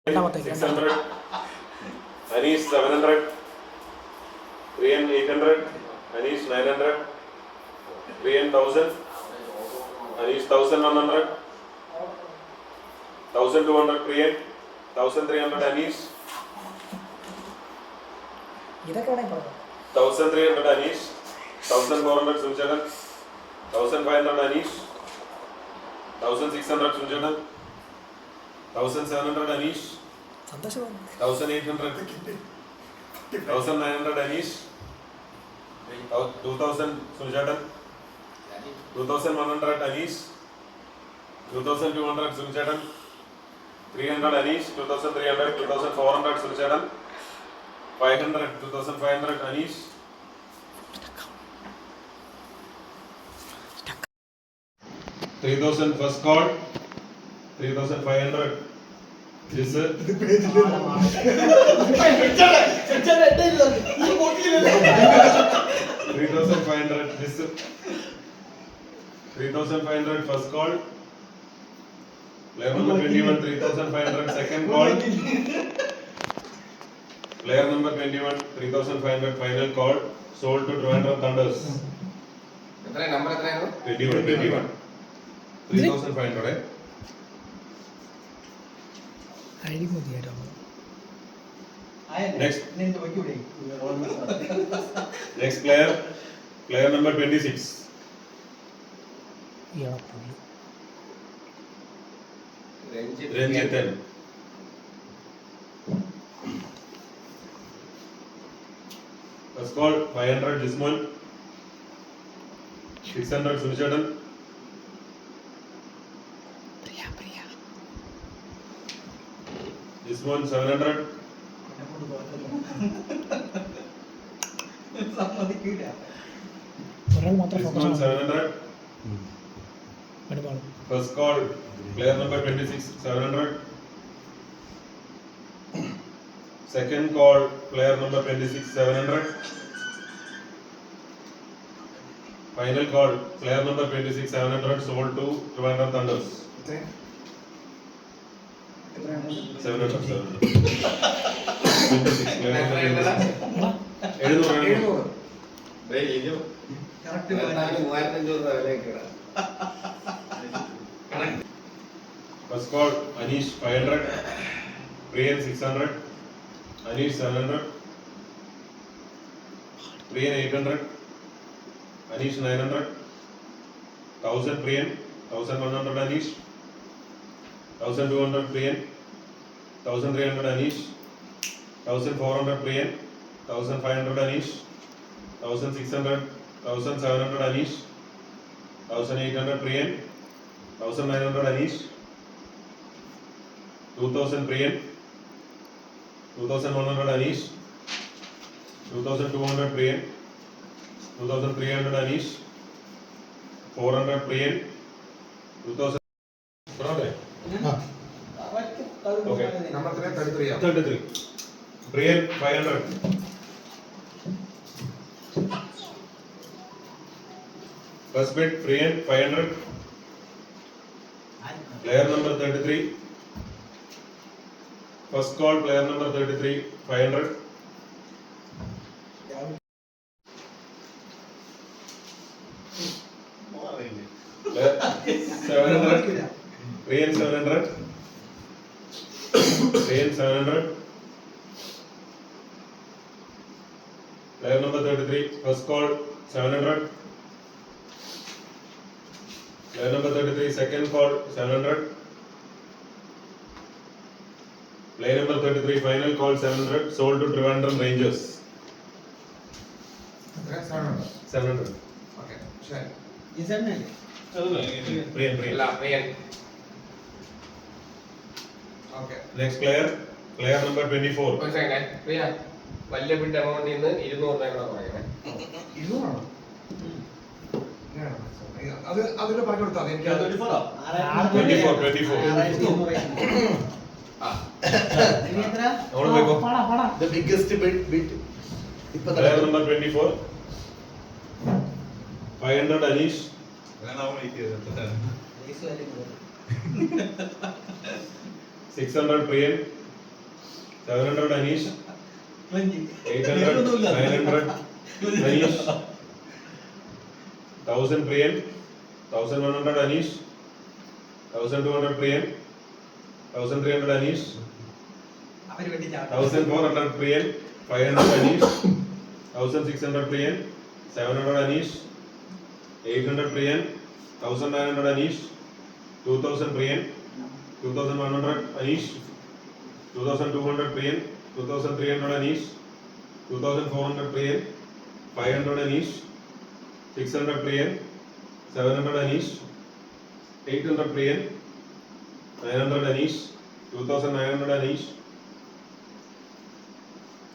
600, Anish 700, Priyan 800, Anish 900, Priyan 1000, Anish 1100, 1200 Priyan, 1300 Anish, 1300 Anish, 1400 Sunjadan, 1500 Anish, 1600 Sunjadan, 1700 Anish, 1800, 1900 Anish, 2000 Sunjadan, 2100 Anish, 2200 Sunjadan, 300 Anish, 2300, 2400 Sunjadan, 500, 2500 Anish, 3000 first call, 3500 this 3500 this 3500 first call, player number 21 3500 second call, player number 21 3500 final call, sold to Trivandrum Thunders. number 21 3500 next player number 26 Ranjithan. First call 500 Jisman, 600 Sunjadan, Jisman 700, Jisman 700. First call player number 26 700. Second call player number 26 700. Final call player number 26 700 sold to Trivandrum Thunders. 700 26 player number 26 First call Anish 500, Priyan 600, Anish 700, Priyan 800, Anish 900, 1000 Priyan, 1100 Anish, 1200 Priyan, 1300 Anish, 1400 Priyan, 1500 Anish, 1600, 1700 Anish, 1800 Priyan, 1900 Anish, 2000 Priyan, 2100 Anish, 2200 Priyan, 2300 Anish, 400 Priyan, 2000. Okay. Number 33. 33. Priyan 500. First bid Priyan 500. Player number 33. First call player number 33 500. Player 700. Priyan 700. Priyan 700. Player number 33 first call 700. Player number 33 second call 700. Player number 33 final call 700 sold to Trivandrum Rangers. 700. Okay, sure. Priyan. Okay. Next player number 24. ഒരു second പ്രിയ വലിയ bid എമൗണ്ടിൽ നിന്ന് 200 രൂപ കൂടെ കുറയ്ക്കണേ. 200 അത് അതിന്റെ പറഞ്ഞു കൊടുത്താൽ എനിക്ക് 24. the biggest bid Player number 24. 500 Anish. 600 Priyan, 700 Anish. 800, 900 Anish. 1000 Priyan. 1100 Anish. 1200 Priyan. 1300 Anish. 1400 Priyan. 500 Anish. 1600 Priyan. 700 Anish. 800 Priyan. 1900 Anish. 2000 Priyan. 2100 Anish. 2200 Priyan. 2300 Anish. 2400 Priyan. 500 Anish. 600 Priyan. 700 Anish. 800 Priyan. 900 Anish. 2900 Anish.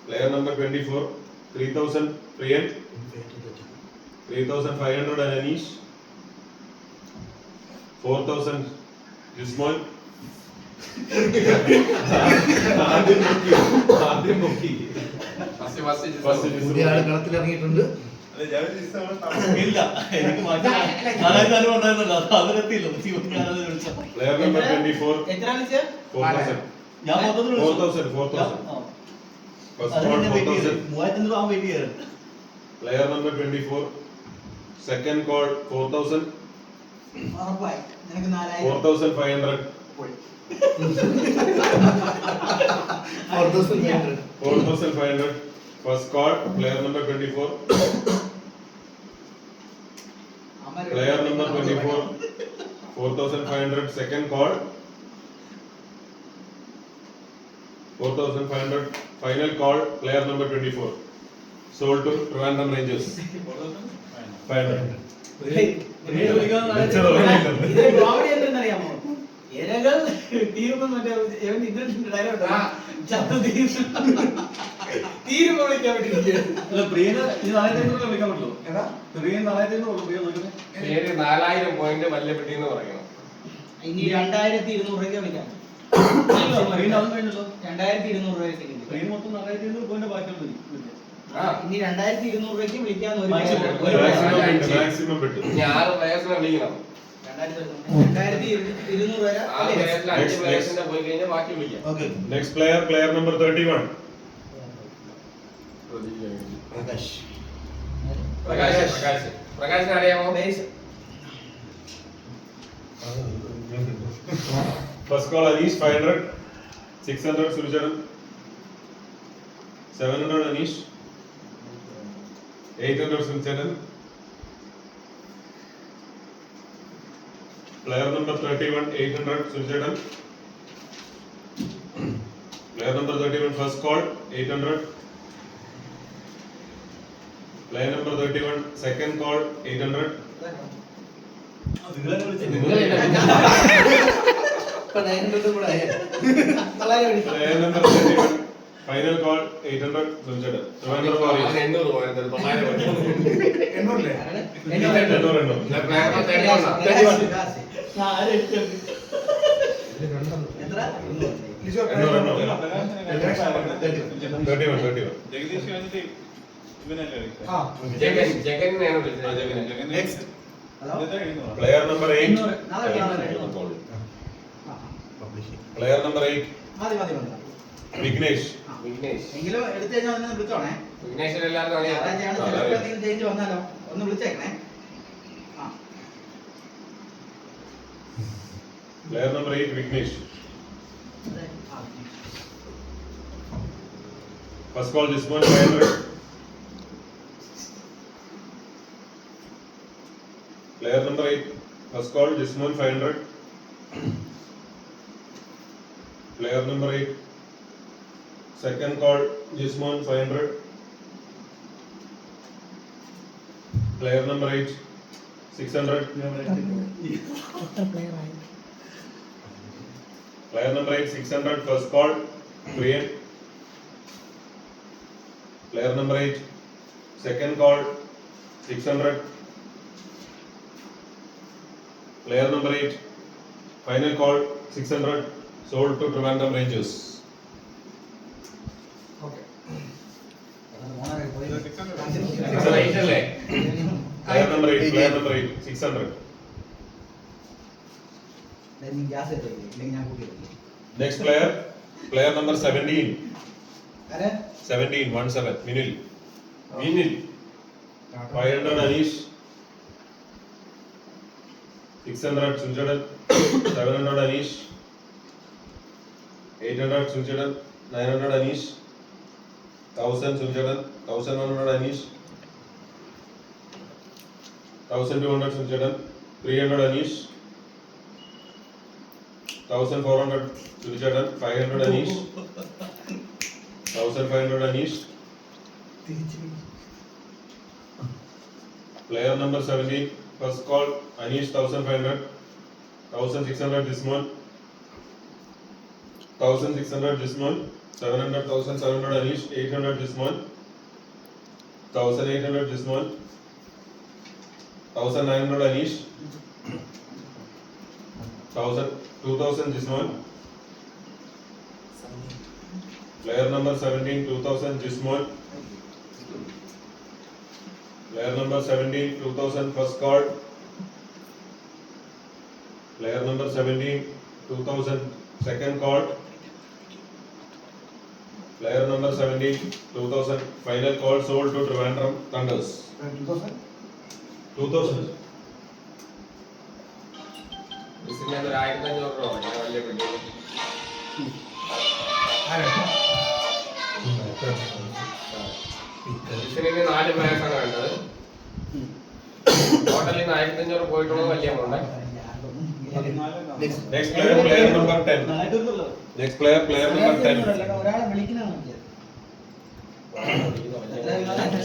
Player number 24. 3000 Priyan. 3500 Anish. 4000 Jismon. First പുതിയ ആള് കളത്തിൽ ഇറങ്ങിയിട്ടുണ്ട്. ഇല്ല എനിക്ക് മാറ്റി നാലായിരം ഉണ്ടായിരുന്നല്ലോ അത് അവരെത്തിയില്ല ഞാനത് വിളിച്ചു Player number 24. എത്രയാണ് വെച്ചാൽ 4000. ഞാൻ മൊത്തത്തിൽ വിളിച്ചു 4000. First call 4000. 3500 രൂപ വെയിറ്റ് ചെയ്യാറ് Player number 24. Second call 4000. ഉറപ്പായി നിനക്ക് 4000 4500. 4500. 4500. First call. Player number 24. Player number 24. 4500. Second call. 4500. Final call. Player number 24. Sold to Trivandrum Rangers. 500. ഇത് കോമഡി എന്തെന്നറിയാമോ ഇരകൾ തീരുമ്പോ മറ്റേ ഇന്ദ്രന്റെ ഡയലോഗ് ചത്തു തീരുമ്പോ വിളിക്കാൻ വേണ്ടിയിരിക്കുകയാണ്. അല്ല പ്രിയന് ഈ 4500 വിളിക്കാൻ പറ്റുമോ പ്രിയൻ 4500 പ്രിയ വിളിക്കുന്നത് പേര് 4000 പോയിന്റ് വല്യപ്പെട്ടി എന്ന് പറയണം. ഇനി 2200 രൂപയ്ക്ക് വിളിക്കാം. പ്രിയൻ അതും കഴിഞ്ഞല്ലോ 2200 രൂപയ്ക്ക് കിട്ടും. പ്രിയൻ മൊത്തം 4500 പോയിന്റ് ബാക്കിയുള്ളത് ഇനി 2200 രൂപയ്ക്ക് വിളിക്കാന്ന് ഒരു Maximum. Maximum bid. ഇനി 6 പ്ലേയേഴ്സിനെ വിളിക്കണം. 2200 വരെ 6 പ്ലേയേഴ്സിൽ 5 പ്ലേയേഴ്സിനെ പോയി കഴിഞ്ഞാൽ ബാക്കി വിളിക്കാം. Okay Next player. Player number 31. Prakash. പ്രകാശിനെ അറിയാമോ? First call Anish 500. 600 Surucharan. 700 Anish. 800 Surucharan. Player number 31. 800 Surucharan. Player number 31. First call 800. Player number 31. Second call 800. നിങ്ങളെ ഇപ്പൊ 900 കൂടെ ആയി. Player number 31. Final call 800 Surucharan. Trivandrum Warriors. 800 പോയത് 900 പോയത്. 800 800. Player number 31. എത്ര 31. ജഗദീഷ് കഴിഞ്ഞിട്ട് ഇവനല്ലേ ജഗനെയാണ് വിളിച്ചത്. ജഗൻ. Next. Player number 8. നാളെ Player number 8. മതി Vignesh. വിഘ്നേഷ്. എങ്കിലും എടുത്തു കഴിഞ്ഞാൽ ഒന്ന് വിളിച്ചോണേ. വിഘ്നേഷിനെ എല്ലാവർക്കും അറിയാം. ഞായറാഴ്ചയാണ് ചിലപ്പോൾ എന്തെങ്കിലും ചേഞ്ച് വന്നാലോ ഒന്ന് വിളിച്ചേക്കണേ. ആ Player number 8. Vignesh. First call Jismon 500. Player number 8. First call Jismon 500. Player number 8. Second call Jismon 500. Player number 8. 600. Player number 8. 600. First call Priyan. Player number 8. Second call 600. Player number 8. Final call 600. Sold to Trivandrum Rangers. അല്ലേ? Player number 8. Player number 8. 600. Gas ഇല്ലെങ്കിൽ ഞാൻ കൂട്ടി Next player. Player number 17. ആരെ? 17, 17, Minil. മീനിൽ 500 Anish. 600 Sunjadan. 700 Anish. 800 Sunjadan. 900 Anish. 1000 Sunjadan. 1100 Anish. 1200 Sunjadan. 300 Anish. 1400 Sunjadan. 500 Anish. 1500 Anish. Player number 17, first call, Anish 1500, 1600 Dismal, 1600 Dismal, 700, 1700 Anish, 800 Dismal, 1800 Dismal, 1900 Anish, 2000 Dismal. Player number 17, 2000 Dismal. Player number 17, 2000 first call. Player number 17, 2000 second call. Player number 17, 2000 final call sold to Trivandrum Thunders. 2000. ബിസിന് ഒരു 1500 രൂപ ഞാൻ വലിയ building ബിസിന് 4 പ്ലേയേഴ്സാണ് വേണ്ടത്. ടോട്ടലിൽ 1500 പോയിട്ടുള്ളത് വലിയ amount. Next player, player number 10. Next player, player number 10. ഒരാളെ വിളിക്കണമാണ്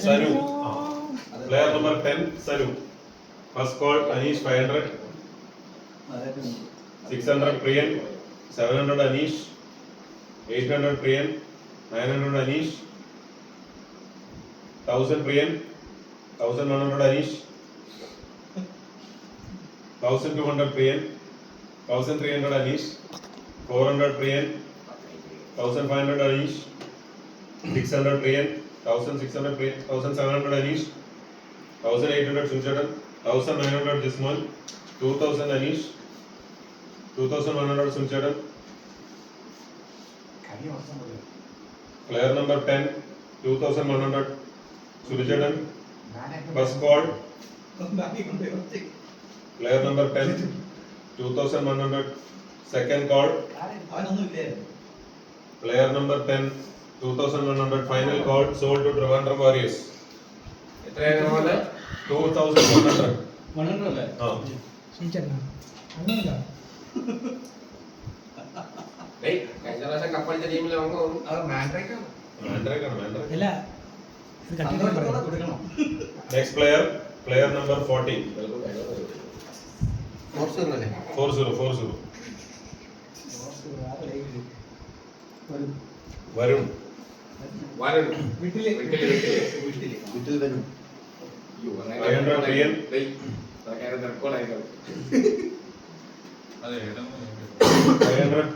Saru. Player number 10, Saru. First call, Anish 500. 600 Priyan, 700 Anish, 800 Priyan, 900 Anish, 1000 Priyan, 1100 Anish, 1200 Priyan, 1300 Anish, 400 Priyan, 1500 Anish, 600 Priyan, 1600 Priyan, 1700 Anish, 1800 Sunjadan, 1900 Jismal, 2000 Anish, 2100 Sunjadan. Player number 10, 2100 Sunjadan. First call. Player number 10, 2100 second call. അവനൊന്നും ഇല്ലേ Player number 10, 2100 final call sold to Trivandrum Warriors. എത്രയാണ് amount? 2100. 100 അല്ലേ? ഡേയ് കഴിഞ്ഞ പ്രാവശ്യം കപ്പടിച്ച ടീമിൽ നമുക്ക് അത് മാൻഡ്രേക്കാണ്. Mandrake ആണ്, Mandrake. അല്ല ഇത് കണ്ടിട്ട് കൊടുക്കണം Next player, player number 40. 40 അല്ലേ? 40. Varun. വരുൺ വീട്ടില് വീട്ടിൽ വരും. 500 Priyan. 500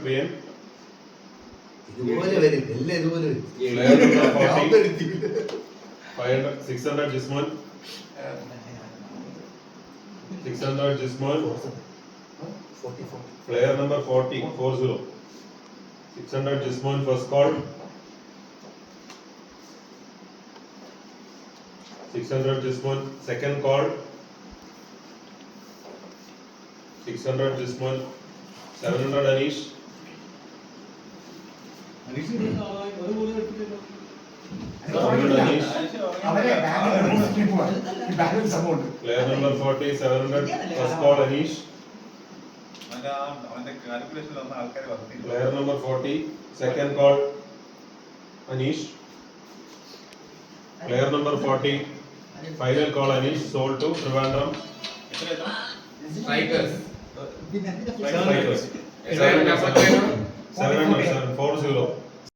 Priyan. ഇതുപോലെ വരും, എല്ലാം ഇതുപോലെ വരും. Player number 40. ഞാൻ എടുത്തില്ല. 500, 600 Jismal. 600 Jismal. 44. Player number 40. 600 Jismal first call. 600 Jismal second call. 600 Jismal. 700 Anish. Aneesh ഒരു ബോൾ എടുത്തില്ലല്ലോ. 700 Anish. അവരെ balance amount. Player number 40. 700 first call Anish. അവന്റെ കാൽക്കുലേഷൻ വന്ന ആൾക്കാർ വന്നില്ല. Player number 40 second call Anish. Player number 40 final call Anish sold to Trivandrum strikers പിന്നെ Strikers. 700 700 740